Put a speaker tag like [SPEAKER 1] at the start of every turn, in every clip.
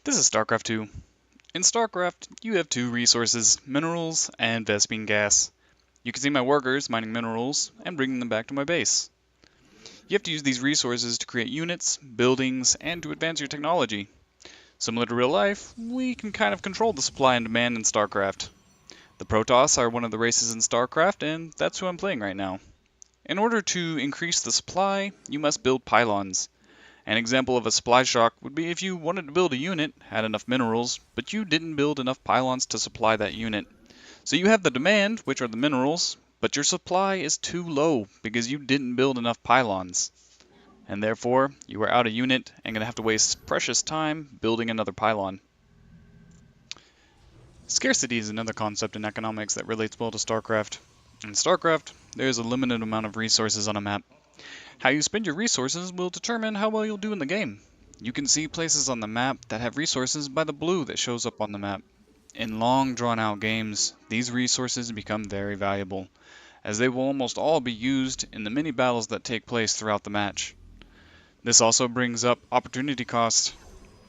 [SPEAKER 1] This is Starcraft 2. In Starcraft, you have two resources, minerals and Vespene gas. You can see my workers mining minerals and bringing them back to my base. You have to use these resources to create units, buildings, and to advance your technology. Similar to real life, we can kind of control the supply and demand in Starcraft. The Protoss are one of the races in Starcraft, and that's who I'm playing right now. In order to increase the supply, you must build pylons. An example of a supply shock would be if you wanted to build a unit, had enough minerals, but you didn't build enough pylons to supply that unit. So you have the demand, which are the minerals, but your supply is too low because you didn't build enough pylons. And therefore, you are out of unit and going to have to waste precious time building another pylon. Scarcity is another concept in economics that relates well to StarCraft. In StarCraft, there is a limited amount of resources on a map. How you spend your resources will determine how well you'll do in the game. You can see places on the map that have resources by the blue that shows up on the map. In long drawn out games, these resources become very valuable, as they will almost all be used in the many battles that take place throughout the match. This also brings up opportunity cost.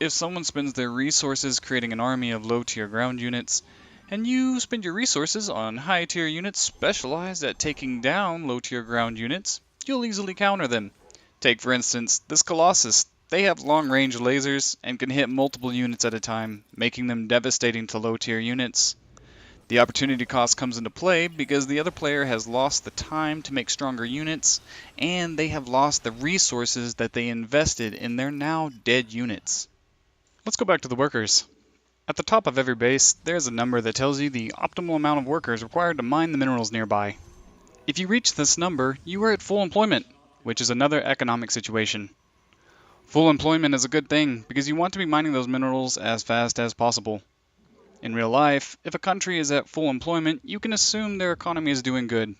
[SPEAKER 1] If someone spends their resources creating an army of low tier ground units, and you spend your resources on high tier units specialized at taking down low tier ground units, you'll easily counter them. Take for instance this Colossus. They have long range lasers and can hit multiple units at a time, making them devastating to low tier units. The opportunity cost comes into play because the other player has lost the time to make stronger units, and they have lost the resources that they invested in their now dead units. Let's go back to the workers. At the top of every base, there's a number that tells you the optimal amount of workers required to mine the minerals nearby. If you reach this number, you are at full employment, which is another economic situation. Full employment is a good thing because you want to be mining those minerals as fast as possible. In real life, if a country is at full employment, you can assume their economy is doing good.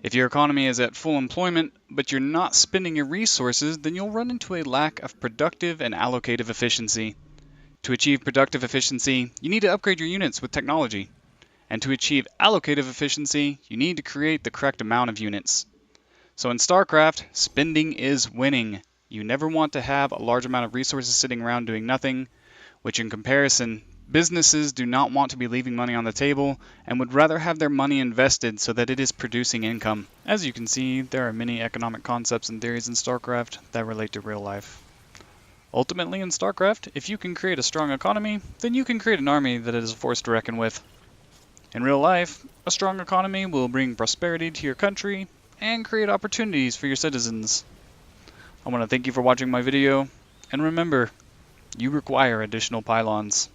[SPEAKER 1] If your economy is at full employment, but you're not spending your resources, then you'll run into a lack of productive and allocative efficiency. To achieve productive efficiency, you need to upgrade your units with technology. And to achieve allocative efficiency, you need to create the correct amount of units. So in StarCraft, spending is winning. You never want to have a large amount of resources sitting around doing nothing, which in comparison, businesses do not want to be leaving money on the table and would rather have their money invested so that it is producing income. As you can see, there are many economic concepts and theories in StarCraft that relate to real life. Ultimately in StarCraft, if you can create a strong economy, then you can create an army that is a force to reckon with. In real life, a strong economy will bring prosperity to your country and create opportunities for your citizens. I want to thank you for watching my video, and remember, you require additional pylons.